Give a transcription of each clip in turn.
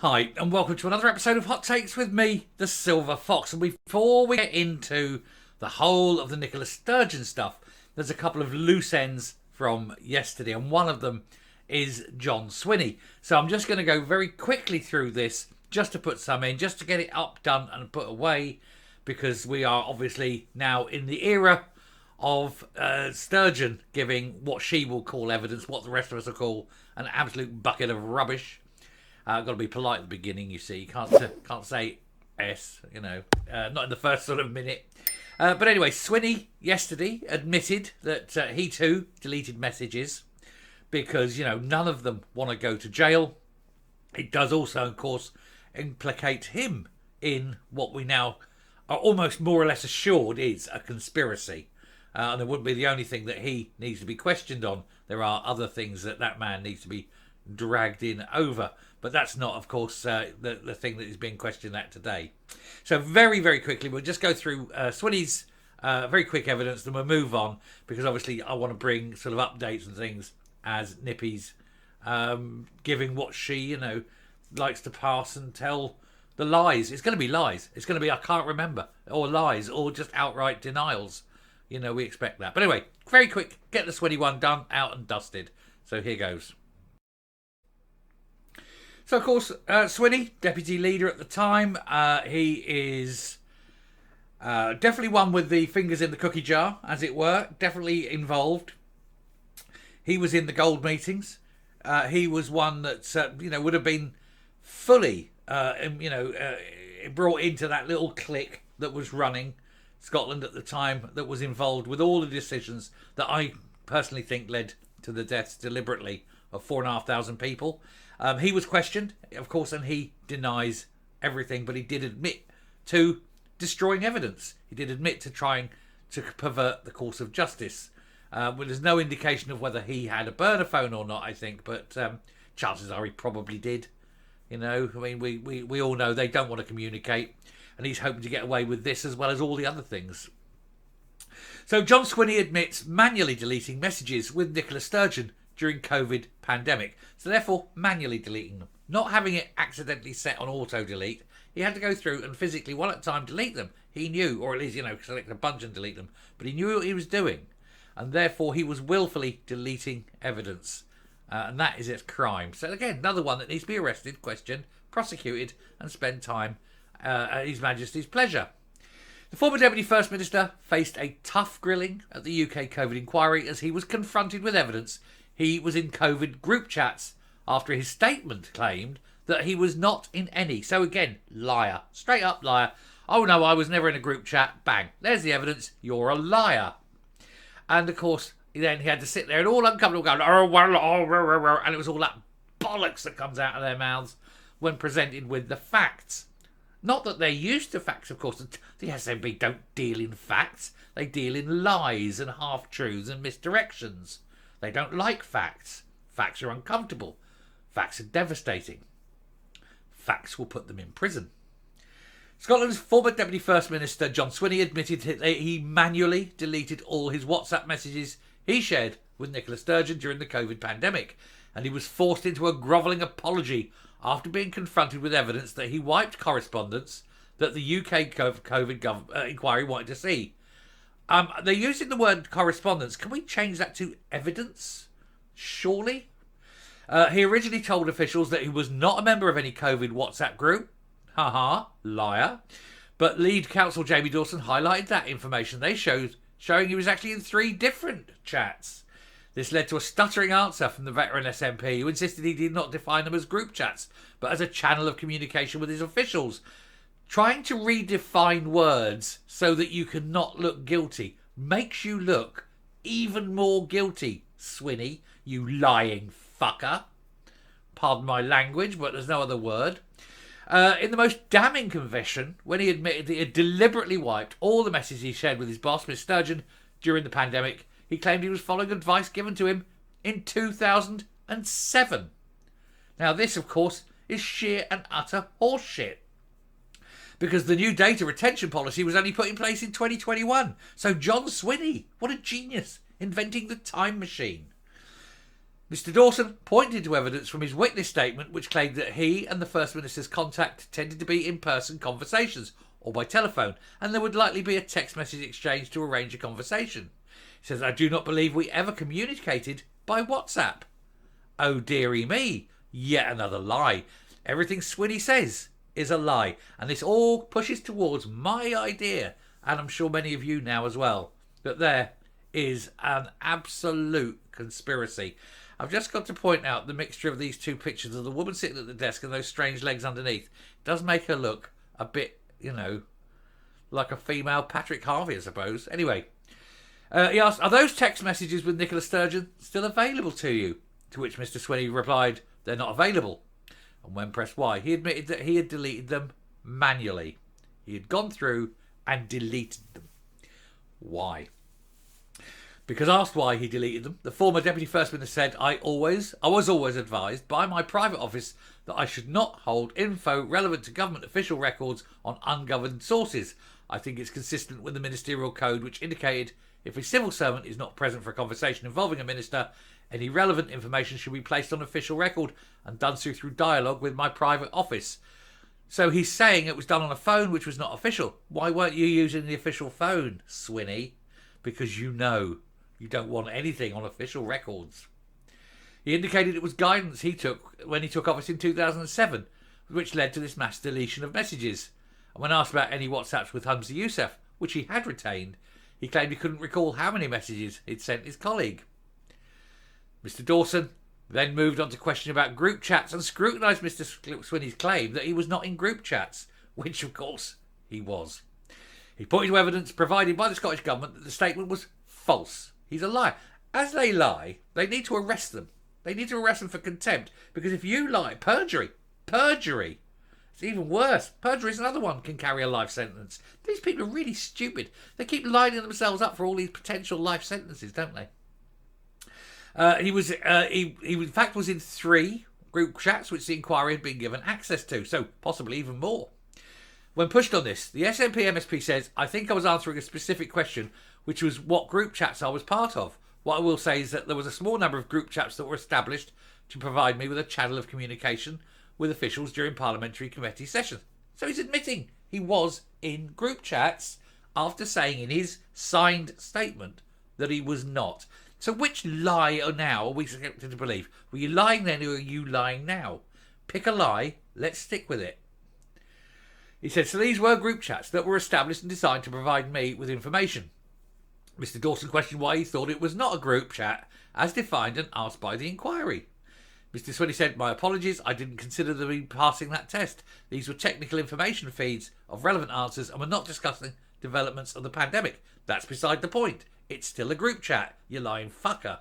Hi, and welcome to another episode of Hot Takes with me, the Silver Fox. And before we get into the whole of the Nicola Sturgeon stuff, there's a couple of loose ends from yesterday, and one of them is John Swinney. So I'm just going to go very quickly through this, just to put some in, just to get it up, done, and put away, because we are obviously now in the era of Sturgeon giving what she will call evidence, what the rest of us will call an absolute bucket of rubbish. Got to be polite at the beginning, you see. Can't say S, not in the first sort of minute. But anyway, Swinney yesterday admitted that he too deleted messages because, none of them want to go to jail. It does also, of course, implicate him in what we now are almost more or less assured is a conspiracy. And it wouldn't be the only thing that he needs to be questioned on. There are other things that man needs to be dragged in over. But that's not, of course, the thing that is being questioned at today. So very, very quickly, we'll just go through Swinney's very quick evidence, then we'll move on, because obviously I want to bring sort of updates and things as Nippy's giving what she, likes to pass and tell the lies. It's going to be lies. It's going to be I can't remember, or lies, or just outright denials. We expect that. But anyway, very quick, get the Swinney one done, out and dusted. So here goes. So, of course, Swinney, deputy leader at the time, he is definitely one with the fingers in the cookie jar, as it were, definitely involved. He was in the gold meetings. He was one that, would have been fully, brought into that little clique that was running Scotland at the time, that was involved with all the decisions that I personally think led to the deaths deliberately of 4,500 people. He was questioned, of course, and he denies everything, but he did admit to destroying evidence. He did admit to trying to pervert the course of justice. Well, there's no indication of whether he had a burner phone or not, I think, but chances are he probably did. We all know they don't want to communicate, and he's hoping to get away with this as well as all the other things. So John Swinney admits manually deleting messages with Nicola Sturgeon during COVID pandemic. So therefore, manually deleting them. Not having it accidentally set on auto-delete. He had to go through and physically, one at a time, delete them. He knew, or at least, select a bunch and delete them. But he knew what he was doing. And therefore, he was willfully deleting evidence. And that is its crime. So again, another one that needs to be arrested, questioned, prosecuted, and spend time at His Majesty's pleasure. The former Deputy First Minister faced a tough grilling at the UK COVID inquiry as he was confronted with evidence he was in COVID group chats after his statement claimed that he was not in any. So again, liar. Straight up liar. Oh no, I was never in a group chat. Bang. There's the evidence. You're a liar. And of course, then he had to sit there and all uncomfortable going, and it was all that bollocks that comes out of their mouths when presented with the facts. Not that they're used to facts, of course. The SNP don't deal in facts. They deal in lies and half-truths and misdirections. They don't like facts. Facts are uncomfortable. Facts are devastating. Facts will put them in prison. Scotland's former Deputy First Minister John Swinney admitted that he manually deleted all his WhatsApp messages he shared with Nicola Sturgeon during the COVID pandemic, and he was forced into a grovelling apology after being confronted with evidence that he wiped correspondence that the UK COVID inquiry wanted to see. They're using the word correspondence. Can we change that to evidence? Surely? He originally told officials that he was not a member of any COVID WhatsApp group. Haha, liar. But lead counsel Jamie Dawson highlighted that information they showed, showing he was actually in 3 different chats. This led to a stuttering answer from the veteran SNP, who insisted he did not define them as group chats, but as a channel of communication with his officials. Trying to redefine words so that you cannot look guilty makes you look even more guilty, Swinney, you lying fucker. Pardon my language, but there's no other word. In the most damning confession, when he admitted that he had deliberately wiped all the messages he shared with his boss, Miss Sturgeon, during the pandemic, he claimed he was following advice given to him in 2007. Now this, of course, is sheer and utter horseshit, because the new data retention policy was only put in place in 2021. So John Swinney, what a genius, inventing the time machine. Mr Dawson pointed to evidence from his witness statement which claimed that he and the First Minister's contact tended to be in-person conversations or by telephone, and there would likely be a text message exchange to arrange a conversation. He says, I do not believe we ever communicated by WhatsApp. Oh dearie me, yet another lie. Everything Swinney says is a lie, and this all pushes towards my idea, and I'm sure many of you now as well, that there is an absolute conspiracy. I've just got to point out the mixture of these two pictures of the woman sitting at the desk and those strange legs underneath does make her look a bit, like a female Patrick Harvey, I suppose. Anyway, he asked, are those text messages with Nicola Sturgeon still available to you? To which Mr Swinney replied, they're not available. And when pressed why, he admitted that he had deleted them manually. He had gone through and deleted them. Why? Because asked why he deleted them, the former Deputy First Minister said, I was always advised by my private office that I should not hold info relevant to government official records on ungoverned sources. I think it's consistent with the ministerial code, which indicated if a civil servant is not present for a conversation involving a minister, any relevant information should be placed on official record and done through dialogue with my private office. So he's saying it was done on a phone which was not official. Why weren't you using the official phone, Swinney? Because you don't want anything on official records. He indicated it was guidance he took when he took office in 2007, which led to this mass deletion of messages. And when asked about any WhatsApps with Humza Yousaf, which he had retained, he claimed he couldn't recall how many messages he'd sent his colleague. Mr Dawson then moved on to question about group chats and scrutinised Mr Swinney's claim that he was not in group chats, which of course he was. He pointed to evidence provided by the Scottish Government that the statement was false. He's a liar. As they lie, they need to arrest them. They need to arrest them for contempt, because if you lie, perjury, it's even worse. Perjury is another one, can carry a life sentence. These people are really stupid. They keep lining themselves up for all these potential life sentences, don't they? He in fact was in 3 group chats which the inquiry had been given access to, so possibly even more. When pushed on this, the SNP MSP says, I think I was answering a specific question, which was what group chats I was part of. What I will say is that there was a small number of group chats that were established to provide me with a channel of communication with officials during parliamentary committee sessions. So he's admitting he was in group chats after saying in his signed statement that he was not. So which lie now are we expected to believe? Were you lying then or are you lying now? Pick a lie, let's stick with it. He said, so these were group chats that were established and designed to provide me with information. Mr Dawson questioned why he thought it was not a group chat as defined and asked by the inquiry. Mr Swinney said, my apologies, I didn't consider them passing that test. These were technical information feeds of relevant answers and we're not discussing developments of the pandemic. That's beside the point. It's still a group chat, you lying fucker.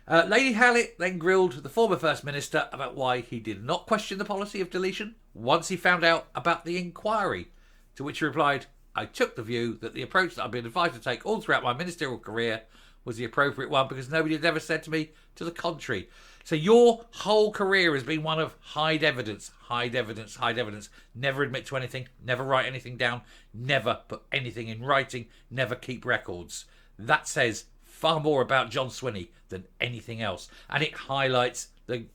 Lady Hallett then grilled the former First Minister about why he did not question the policy of deletion once he found out about the inquiry, to which he replied, I took the view that the approach that I've been advised to take all throughout my ministerial career was the appropriate one because nobody had ever said to me to the contrary. So your whole career has been one of hide evidence, never admit to anything, never write anything down, never put anything in writing, never keep records. That says far more about John Swinney than anything else. And it highlights the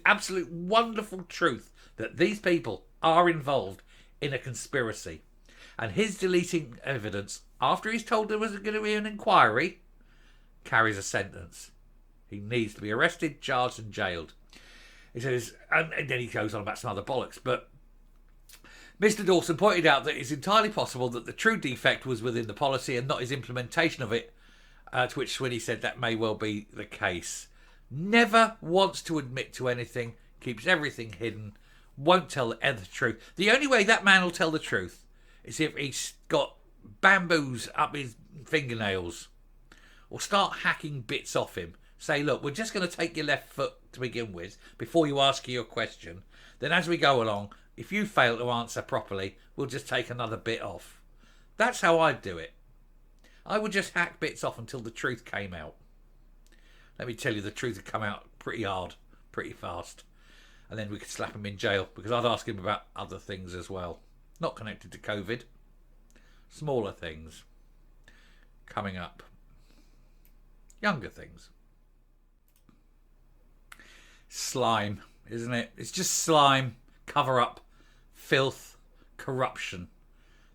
absolute wonderful truth that these people are involved in a conspiracy. And his deleting evidence, after he's told there was going to be an inquiry, carries a sentence. He needs to be arrested, charged and jailed. He says, and then he goes on about some other bollocks. But Mr Dawson pointed out that it's entirely possible that the true defect was within the policy and not his implementation of it, to which Swinney said that may well be the case. Never wants to admit to anything, keeps everything hidden, won't tell the truth. The only way that man will tell the truth is if he's got bamboos up his fingernails or start hacking bits off him. Say, look, we're just going to take your left foot to begin with before you ask your question. Then as we go along, if you fail to answer properly, we'll just take another bit off. That's how I'd do it. I would just hack bits off until the truth came out. Let me tell you, the truth would come out pretty hard, pretty fast. And then we could slap him in jail because I'd ask him about other things as well. Not connected to COVID. Smaller things. Coming up. Younger things. Slime, isn't it? It's just slime, cover up, filth, corruption.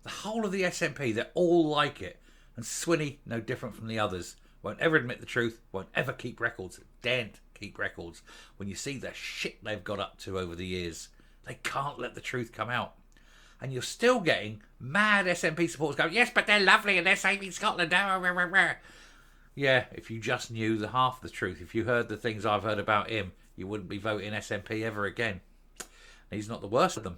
The whole of the SNP, they're all like it. And Swinney, no different from the others, won't ever admit the truth, won't ever keep records, daren't keep records. When you see the shit they've got up to over the years, they can't let the truth come out. And you're still getting mad SNP supporters going, yes, but they're lovely and they're saving Scotland. Yeah, if you just knew the half the truth, if you heard the things I've heard about him, you wouldn't be voting SNP ever again. He's not the worst of them.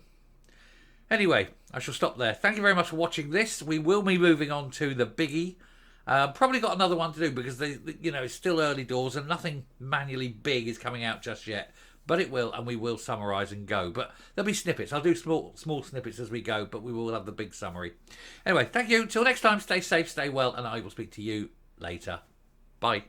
Anyway, I shall stop there. Thank you very much for watching this. We will be moving on to the biggie. Probably got another one to do because it's still early doors and nothing manually big is coming out just yet. But it will, and we will summarise and go. But there'll be snippets. I'll do small snippets as we go, but we will have the big summary. Anyway, thank you. Until next time, stay safe, stay well, and I will speak to you later. Bye.